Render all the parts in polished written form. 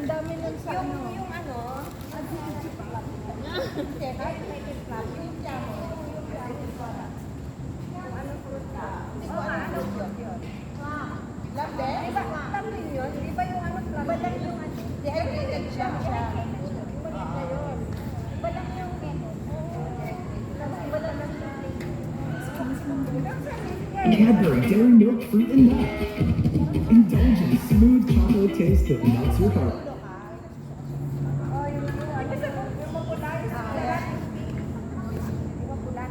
Ang dami nun sa ano. Yung ano, Teka, United Club. Yung piano. yung ano fruit ka. Hindi ko ano yun. Lambe? Iba, tama yun. Iba yung ano club. Iba lang yung ano. Dehydrated siya. Maliit na yun. Iba lang yung iba lang yung Cadbury Dairy Milk Fruit and Nut. Indulge in the smooth chocolate taste that melts your heart. oh, yung mapula yung salat. Yung mapula.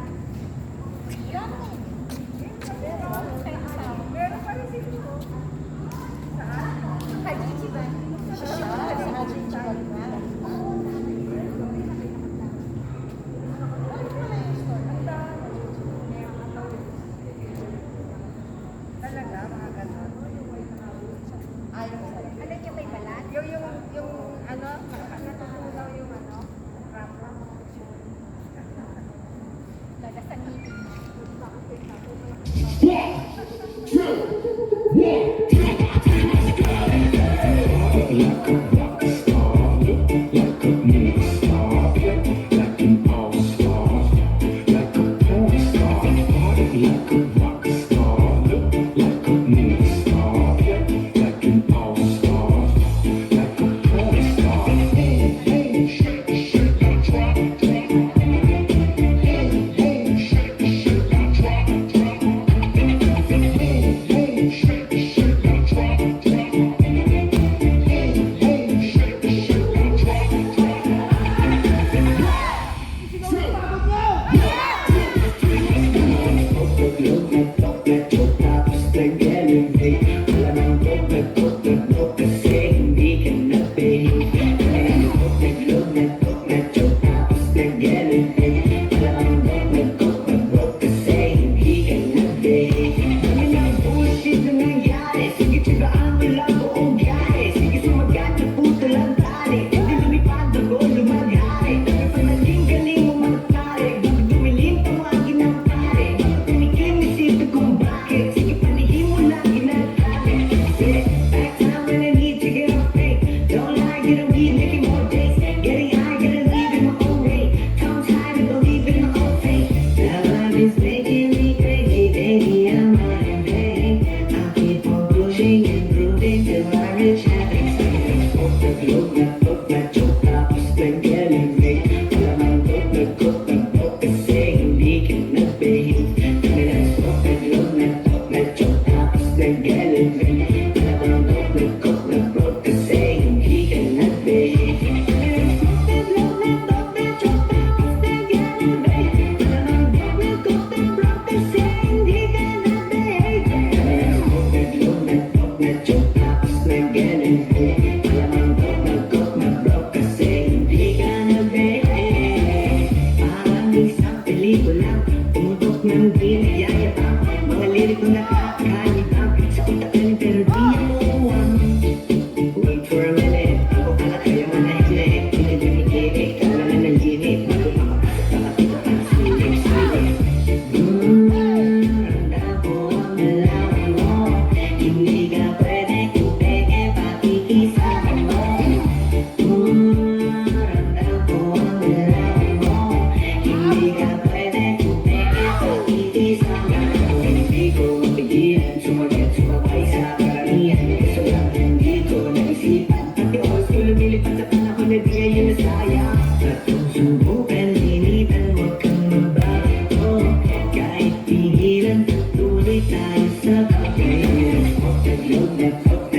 Meron pa rin dito. Saan? Hajichi ba? Talaga, mga ganon. Ayaw ko sa'yo. Ano yung may balat? Yung ano, natutulaw yung ano, rapa. Lalasan ngipin. Like a rock star, look like a movie star, like an all-star, like a porn star. Like a rock star, look like a movie star, like an all-star, like a porn star. Hey, hey, shake, shake, drop, drop. Hey, hey, shake, shake, drop, drop. Hey, hey, shake, shake, drop, drop. Kahit pigilan, tuloy tayo sa pag-iwas. Huwag